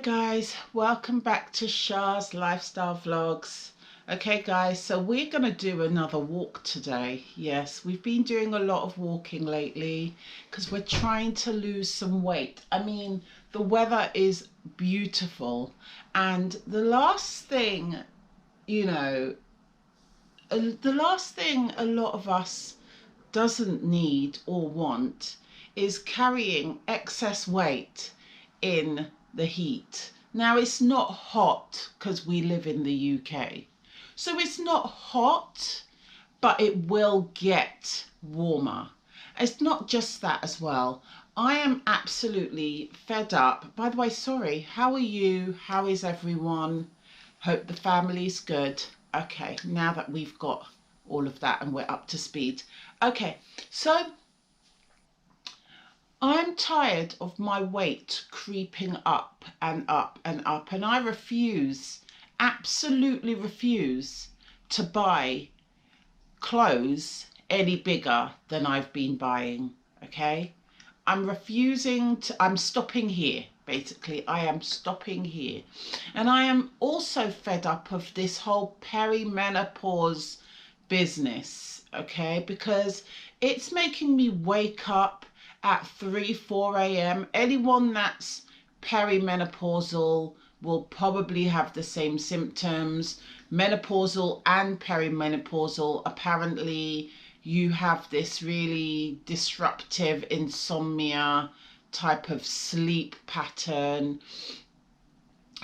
guys, welcome back to Shah's Lifestyle Vlogs. Okay guys, so we're going to do another walk today. Yes, we've been doing a lot of walking lately because we're trying to lose some weight. I mean, the weather is beautiful and the last thing, the last thing a lot of us doesn't need or want is carrying excess weight in the heat. Now it's not hot because we live in the UK, so it's not hot, but it will get warmer. It's not just that as well. I am absolutely fed up. By the way, sorry, how are you? How is everyone? Hope the family's good. Okay, now that we've got all of that and we're up to speed. Okay, so I'm tired of my weight creeping up and up and up, and I refuse, absolutely refuse to buy clothes any bigger than I've been buying, okay? I'm stopping here, basically. I am stopping here. And I am also fed up of this whole perimenopause business, okay? Because it's making me wake up at 4 a.m. Anyone that's perimenopausal will probably have the same symptoms. Menopausal and perimenopausal, apparently you have this really disruptive insomnia type of sleep pattern,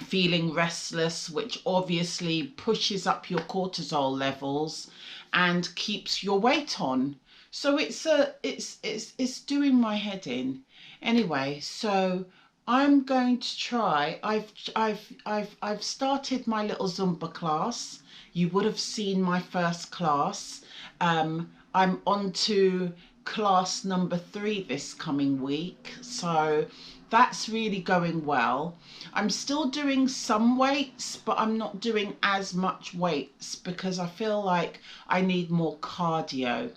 feeling restless, which obviously pushes up your cortisol levels and keeps your weight on. So it's doing my head in. Anyway, so I'm going to try. I've started my little Zumba class. You would have seen my first class. I'm on to class number 3 this coming week. So that's really going well. I'm still doing some weights, but I'm not doing as much weights because I feel like I need more cardio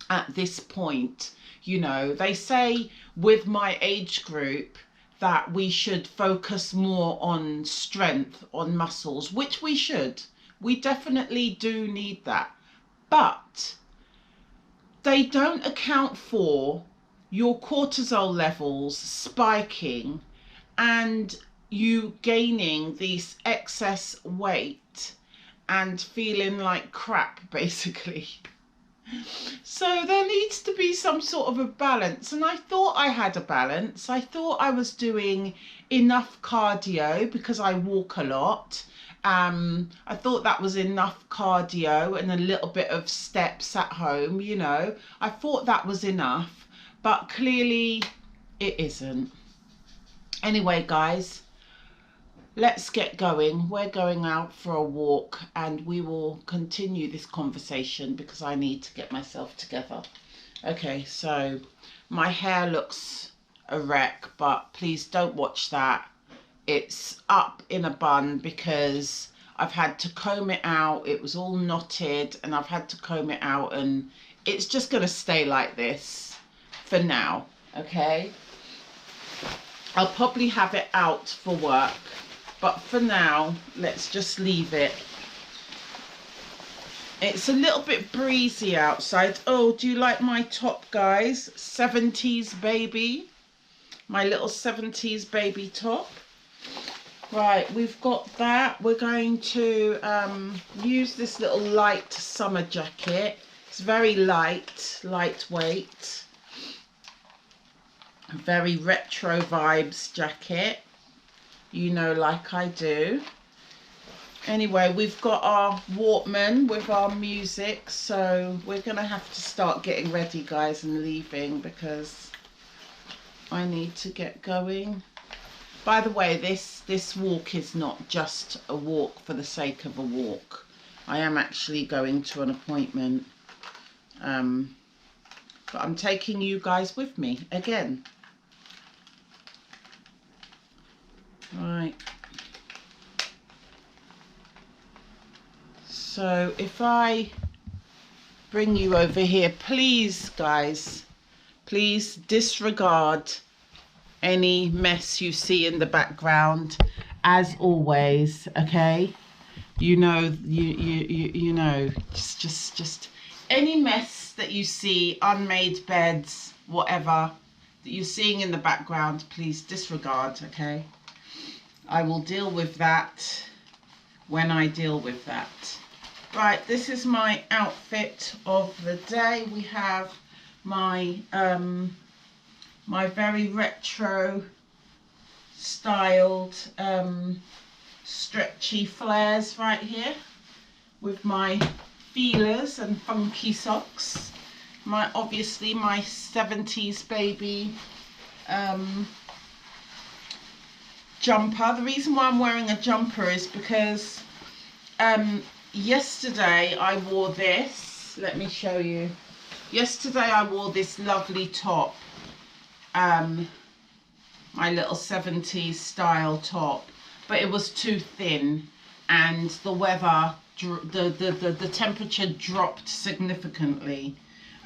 at this point. You know, they say with my age group that we should focus more on strength, on muscles, which we should. We definitely do need that. But they don't account for your cortisol levels spiking and you gaining this excess weight and feeling like crap, basically. So there needs to be some sort of a balance, and I thought I had a balance. I thought I was doing enough cardio because I walk a lot. I thought that was enough cardio and a little bit of steps at home, you know. I thought that was enough, but clearly it isn't. Anyway, guys, let's get going. We're going out for a walk and we will continue this conversation because I need to get myself together. Okay, so my hair looks a wreck, but please don't watch that. It's up in a bun because I've had to comb it out. It was all knotted and I've had to comb it out, and it's just going to stay like this for now, okay? I'll probably have it out for work, but for now, let's just leave it. It's a little bit breezy outside. Oh, do you like my top, guys? 70s baby. My little 70s baby top. Right, we've got that. We're going to use this little light summer jacket. It's very lightweight. Very retro vibes jacket. You know, like I do. Anyway, we've got our Walkman with our music, so we're gonna have to start getting ready, guys, and leaving because I need to get going. By the way, this walk is not just a walk for the sake of a walk. I am actually going to an appointment, but I'm taking you guys with me again. Right, so if I bring you over here, please guys, please disregard any mess you see in the background, as always. Okay, you know, you know, just any mess that you see, unmade beds, whatever that you're seeing in the background, please disregard. Okay, I will deal with that when I deal with that. Right, this is my outfit of the day. We have my my very retro styled stretchy flares right here, with my feelers and funky socks. Obviously my 70s baby jumper. The reason why I'm wearing a jumper is because yesterday I wore this. Let me show you. Yesterday I wore this lovely top, my little 70s style top, but it was too thin, and the weather, the temperature dropped significantly,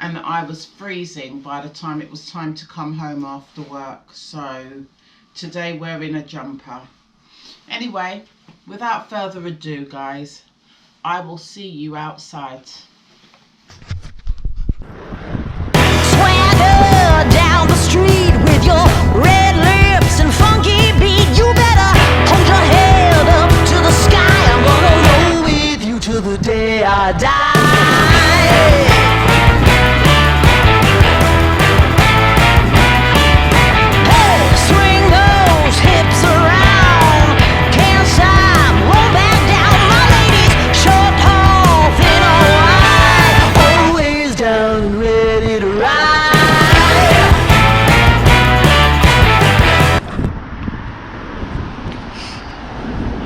and I was freezing by the time it was time to come home after work. So today we're in a jumper. Anyway, without further ado, guys, I will see you outside. Swagger down the street with your red lips and funky beat. You better hold your head up to the sky. I'm gonna roll with you till the day I die.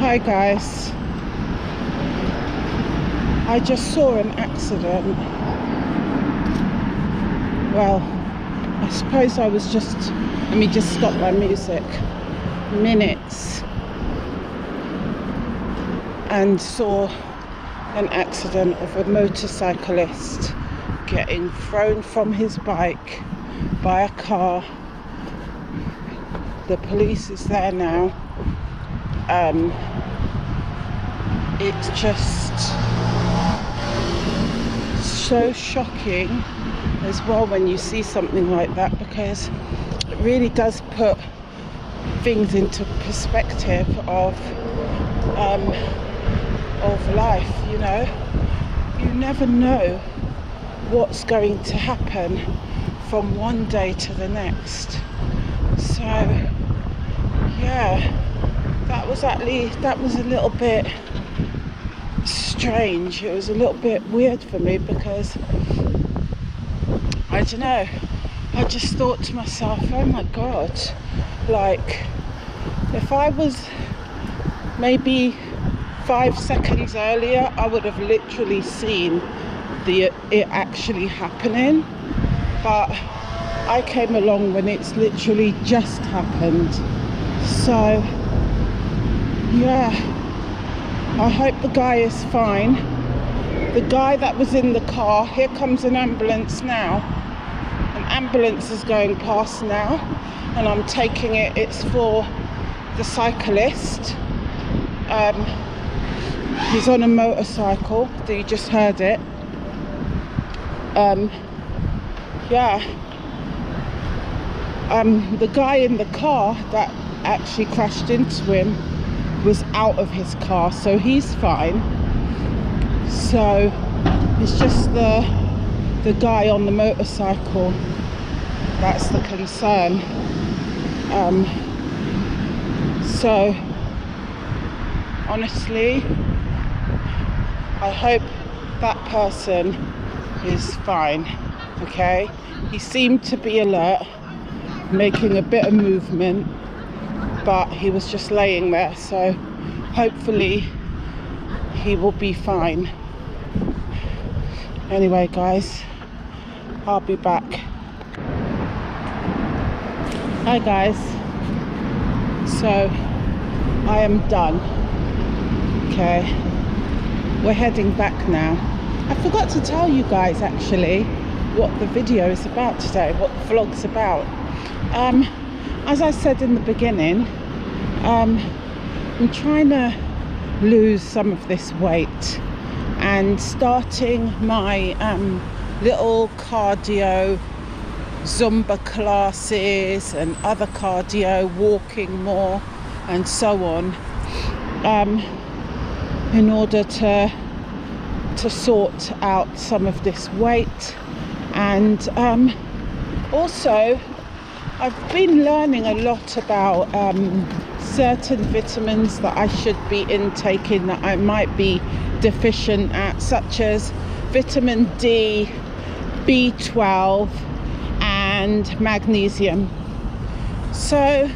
Hi guys, I just saw an accident. Well, I suppose I was just, let me just stop my music, minutes, and saw an accident of a motorcyclist getting thrown from his bike by a car. The police is there now. It's just so shocking as well when you see something like that, because it really does put things into perspective of life. You know, you never know what's going to happen from one day to the next. So yeah, that was a little bit strange. It was a little bit weird for me, because I don't know, I just thought to myself, oh my god, like if I was maybe 5 seconds earlier, I would have literally seen it actually happening, but I came along when it's literally just happened. So yeah, I hope the guy is fine. The guy that was in the car, here comes an ambulance now. An ambulance is going past now, and I'm taking it. It's for the cyclist. He's on a motorcycle. You just heard it. Yeah. The guy in the car that actually crashed into him was out of his car, so he's fine. So it's just the guy on the motorcycle that's the concern. So honestly, I hope that person is fine. Okay, he seemed to be alert, making a bit of movement, but he was just laying there, so hopefully he will be fine. Anyway guys, I'll be back. Hi guys, so I am done. Okay, we're heading back now. I forgot to tell you guys actually what the video is about today, what the vlog's about. as I said in the beginning, I'm trying to lose some of this weight and starting my little cardio Zumba classes and other cardio, walking more and so on, in order to sort out some of this weight. And also I've been learning a lot about certain vitamins that I should be intaking that I might be deficient at, such as vitamin D, B12 and magnesium. So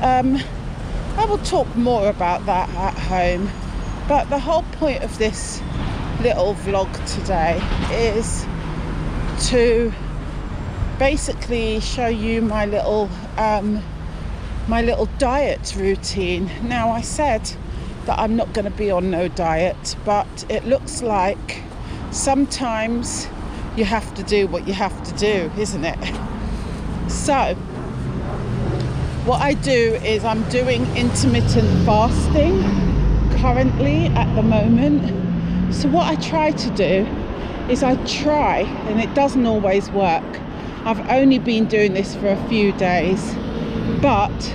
I will talk more about that at home, but the whole point of this little vlog today is to basically show you my little diet routine. Now, I said that I'm not going to be on no diet, but it looks like sometimes you have to do what you have to do, isn't it? So what I do is I'm doing intermittent fasting currently at the moment. So what I try to do is and it doesn't always work. I've only been doing this for a few days, but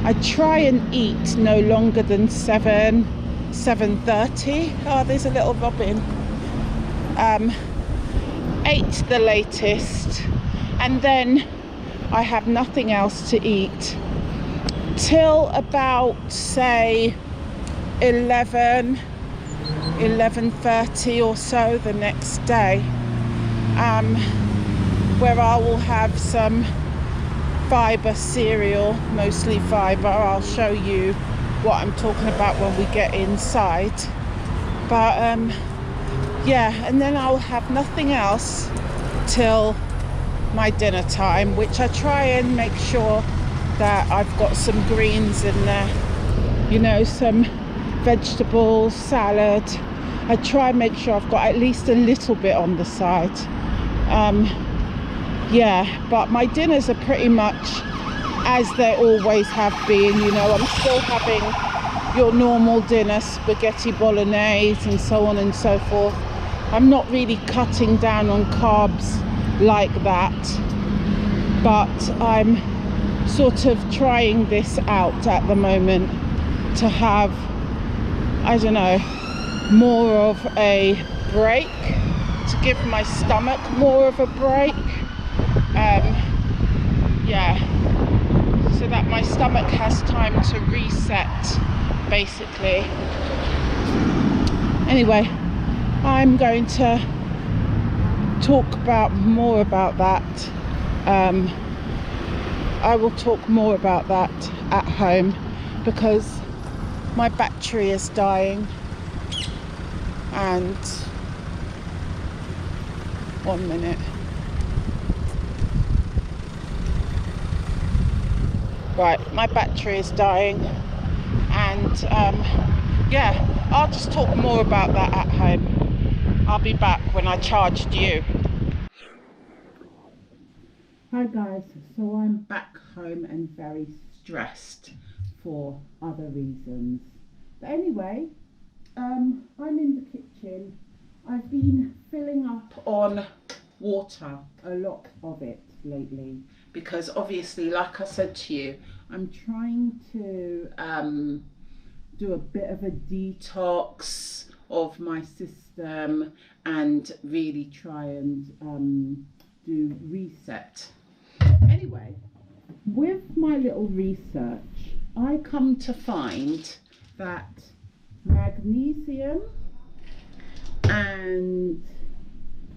I try and eat no longer than 7:30. Oh, there's a little robin. 8 the latest, and then I have nothing else to eat till about, say, 11:30 or so the next day, where I will have some fibre cereal, mostly fibre. I'll show you what I'm talking about when we get inside. But yeah, and then I'll have nothing else till my dinner time, which I try and make sure that I've got some greens in there, you know, some vegetables, salad. I try and make sure I've got at least a little bit on the side. Yeah, but my dinners are pretty much as they always have been. You know, I'm still having your normal dinner, spaghetti bolognese and so on and so forth. I'm not really cutting down on carbs like that, but I'm sort of trying this out at the moment to have, I don't know, more of a break, to give my stomach more of a break. Yeah, so that my stomach has time to reset, basically. Anyway, I'm going to talk more about that. I will talk more about that at home because my battery is dying. And 1 minute. Right, my battery is dying, and yeah, I'll just talk more about that at home. I'll be back when I charged you. Hi guys, so I'm back home and very stressed for other reasons. But anyway, I'm in the kitchen. I've been filling up on water, a lot of it lately, because obviously, like I said to you, I'm trying to do a bit of a detox of my system and really try and do reset. Anyway, with my little research, I come to find that magnesium, and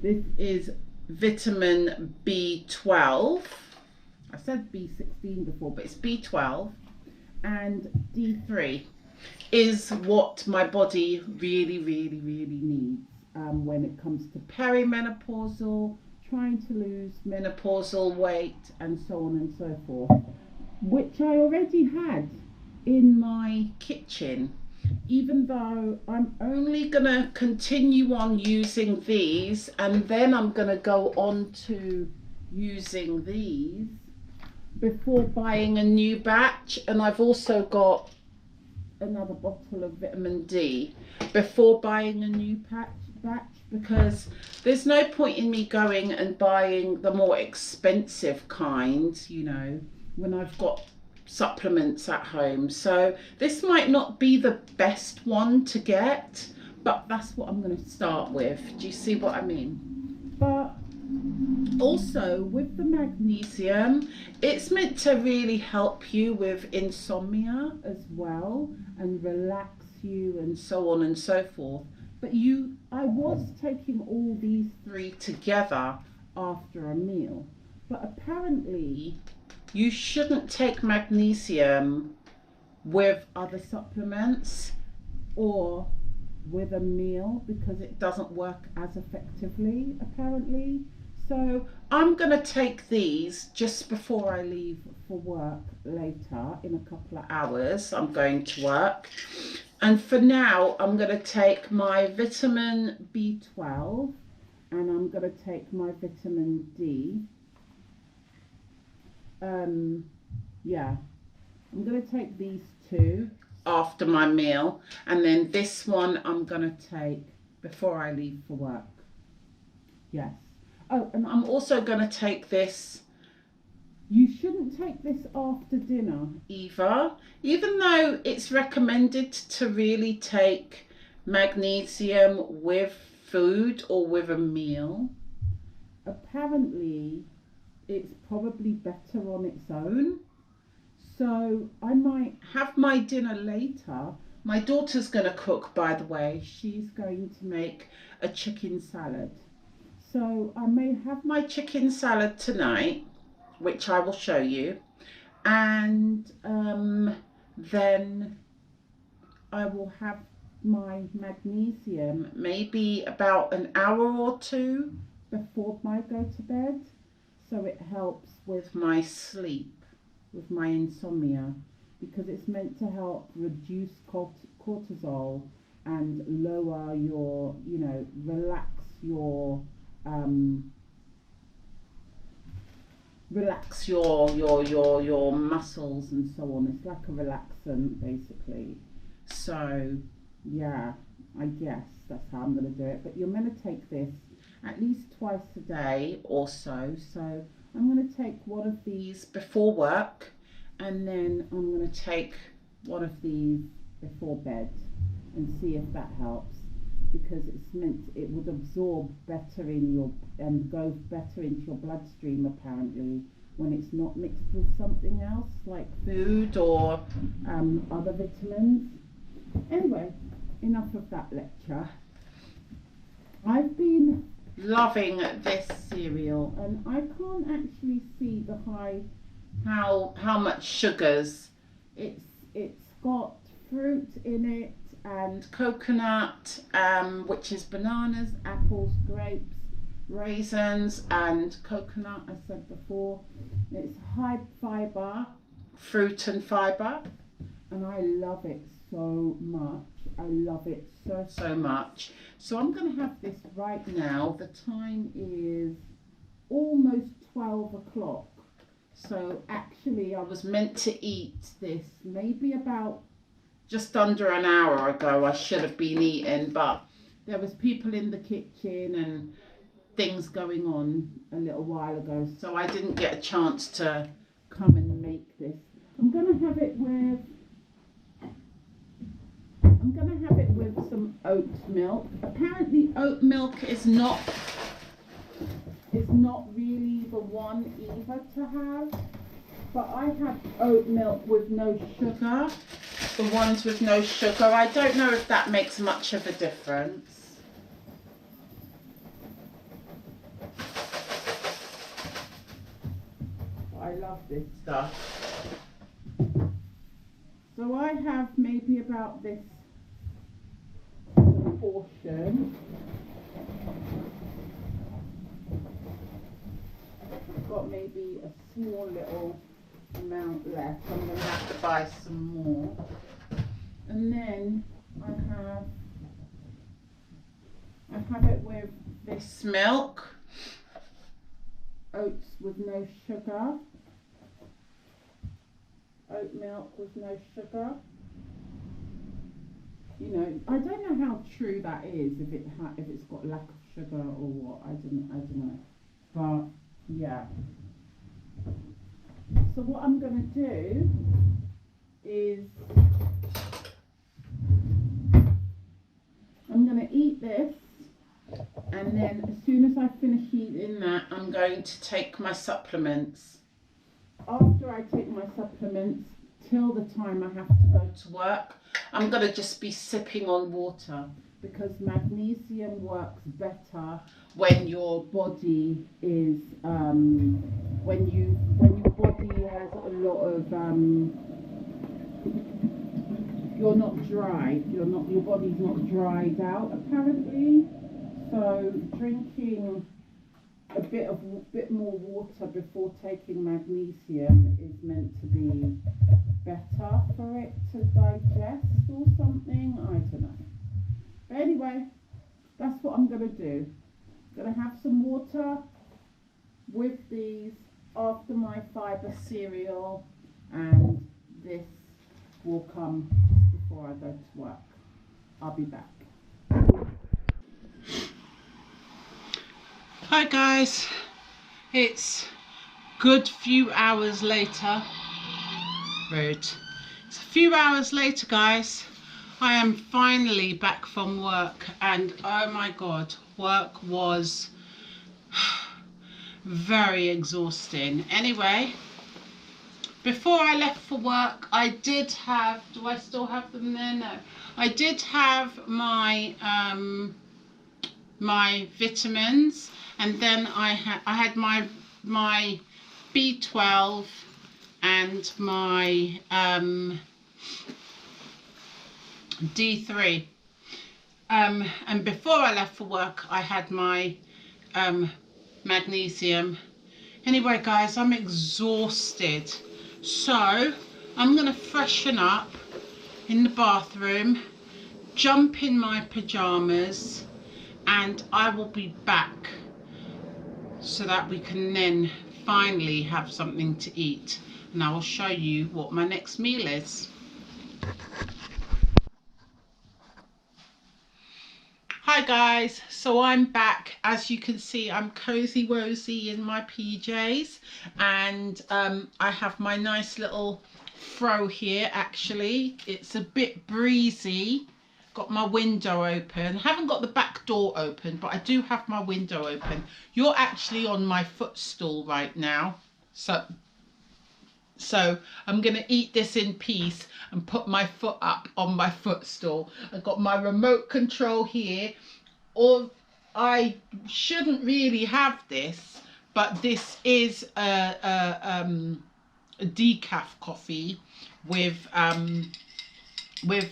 this is vitamin B12. I said B16 before, but it's B12, and D3 is what my body really needs when it comes to peri-menopausal, trying to lose menopausal weight, and so on and so forth, which I already had in my kitchen, even though I'm only gonna continue on using these, and then I'm gonna go on to using these. before buying a new batch, and I've also got another bottle of vitamin D before buying a new batch, because there's no point in me going and buying the more expensive kind, you know, when I've got supplements at home. So this might not be the best one to get, but that's what I'm going to start with. Do you see what I mean? But also with the magnesium, it's meant to really help you with insomnia as well and relax you and so on and so forth. But I was taking all these three together after a meal, but apparently you shouldn't take magnesium with other supplements or with a meal, because it doesn't work as effectively apparently. So I'm going to take these just before I leave for work later. In a couple of hours I'm going to work, and for now I'm going to take my vitamin B12 and I'm going to take my vitamin D. Yeah, I'm going to take these two after my meal, and then this one I'm going to take before I leave for work. Yes. Oh, and I'm also going to take this. You shouldn't take this after dinner either, even though it's recommended to really take magnesium with food or with a meal. Apparently it's probably better on its own. So I might have my dinner later. My daughter's going to cook, by the way. She's going to make a chicken salad. So I may have my chicken salad tonight, which I will show you. And then I will have my magnesium maybe about an hour or two before I go to bed. So it helps with my sleep, with my insomnia, because it's meant to help reduce cortisol and lower your, you know, relax your muscles and so on. It's like a relaxant basically. So yeah, I guess that's how I'm going to do it. But you're going to take this at least twice a day or so. So I'm going to take one of these before work, and then I'm going to take one of these before bed and see if that helps, because it would absorb better in your and go better into your bloodstream apparently when it's not mixed with something else like food or other vitamins. Anyway, enough of that lecture. I've been loving this cereal, and I can't actually see how much sugars. It's got fruit in it and coconut, which is bananas, apples, grapes, raisins and coconut, I said before. It's high fiber, fruit and fiber, and I love it so much. I love it so much. So I'm going to have this right now. The time is almost 12 o'clock. So actually I was meant to eat this maybe about just under an hour ago. I should have been eating, but there was people in the kitchen and things going on a little while ago, so I didn't get a chance to come and make this. I'm going to have it with some oat milk. Apparently oat milk is not really the one either to have, but I have oat milk with no sugar. The ones with no sugar, I don't know if that makes much of a difference. I love this stuff. So I have maybe about this portion. I've got maybe a small little amount left. I'm going to have to buy some more. And then I have it with this milk, oats with no sugar, oat milk with no sugar. You know, I don't know how true that is, if it's got lack of sugar or what. I don't know. But yeah. So what I'm gonna do is I'm gonna eat this, and then as soon as I finish eating that, I'm going to take my supplements. After I take my supplements, till the time I have to go to work, I'm going to just be sipping on water, because magnesium works better when your body is when your body has a lot of you're not dry, your body's not dried out apparently. So drinking a bit more water before taking magnesium is meant to be better for it to digest or something. I don't know. But anyway, that's what I'm gonna do. I'm gonna have some water with these after my fibre cereal, and this will come just before I go to work. I'll be back. Hi guys, it's good few hours later. Rude. It's a few hours later, guys. I am finally back from work, and oh my god, work was very exhausting. Anyway, before I left for work, I did have, do I still have them there? No. I did have my my vitamins, and then I had my B12 and my D3, and before I left for work I had my magnesium. Anyway guys, I'm exhausted, so I'm gonna freshen up in the bathroom, jump in my pajamas, and I will be back so that we can then finally have something to eat, and I will show you what my next meal is. Hi guys, so I'm back. As you can see, I'm cozy wozy in my PJs, and I have my nice little fro here. Actually, it's a bit breezy. Got my window open. Haven't got the back door open, but I do have my window open. You're actually on my footstool right now, so I'm gonna eat this in peace and put my foot up on my footstool. I've got my remote control here, or I shouldn't really have this, but this is a decaf coffee with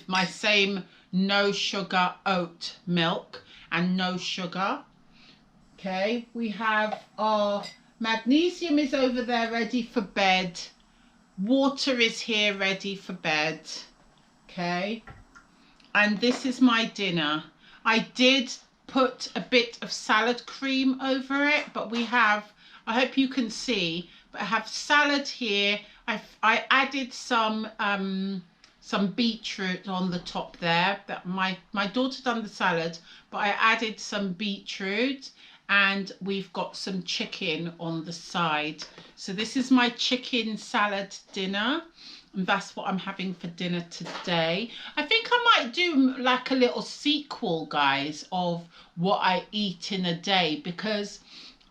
my same no sugar oat milk and no sugar. Okay, we have our magnesium is over there ready for bed. Water is here ready for bed. Okay, and this is my dinner. I did put a bit of salad cream over it, but we have, I hope you can see, but I have salad here. I added some beetroot on the top there. That my daughter done the salad, but I added some beetroot, and we've got some chicken on the side. So this is my chicken salad dinner, and that's what I'm having for dinner today. I think I might do like a little sequel, guys, of what I eat in a day, because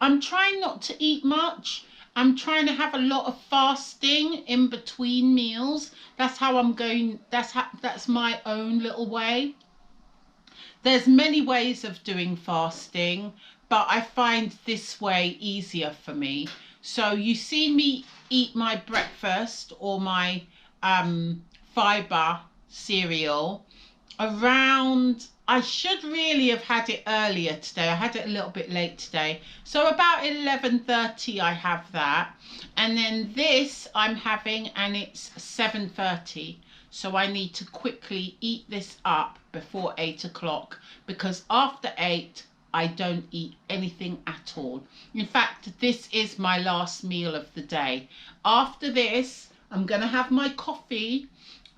I'm trying not to eat much. I'm trying to have a lot of fasting in between meals. That's how I'm going. That's my own little way. There's many ways of doing fasting, but I find this way easier for me. So you see me eat my breakfast or my fibre cereal around, I should really have had it earlier today. I had it a little bit late today. So about 11:30 I have that. And then this I'm having, and it's 7:30. So I need to quickly eat this up before 8 o'clock, because after 8 I don't eat anything at all. In fact, this is my last meal of the day. After this, I'm going to have my coffee,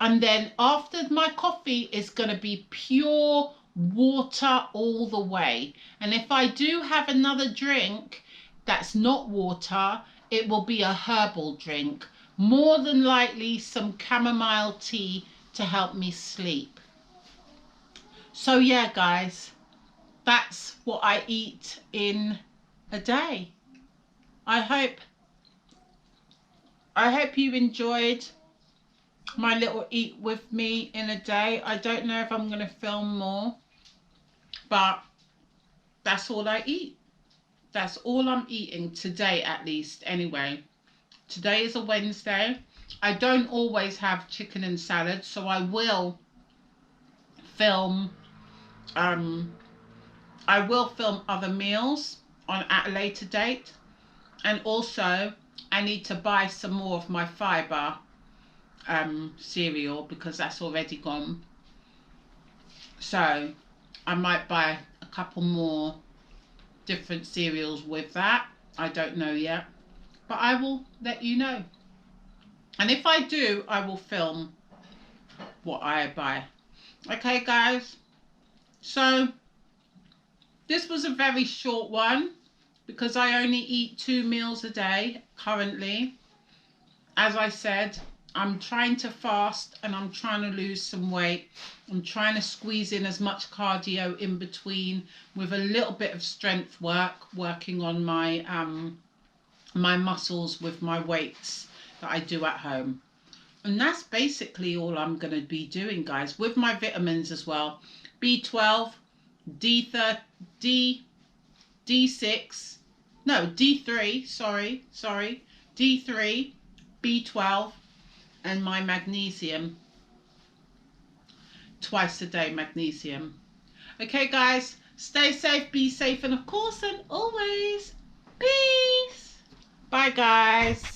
and then after my coffee is going to be pure water all the way. And if I do have another drink that's not water, it will be a herbal drink. More than likely some chamomile tea to help me sleep. So yeah, guys, that's what I eat in a day. I hope you enjoyed my little eat with me in a day. I don't know if I'm going to film more, but that's all I eat. That's all I'm eating today, at least, anyway. Today is a Wednesday. I don't always have chicken and salad, so I will film other meals at a later date. And also I need to buy some more of my fibre cereal, because that's already gone. So I might buy a couple more different cereals with that. I don't know yet, but I will let you know. And if I do, I will film what I buy. Okay, guys? So this was a very short one because I only eat 2 meals a day currently. As I said, I'm trying to fast and I'm trying to lose some weight. I'm trying to squeeze in as much cardio in between with a little bit of strength work, working on my my muscles with my weights that I do at home. And that's basically all I'm going to be doing, guys, with my vitamins as well. B12, D6, no, D3, sorry, D3, B12, and my magnesium, twice a day magnesium. Okay, guys, stay safe, be safe, and of course, and always, peace. Bye, guys.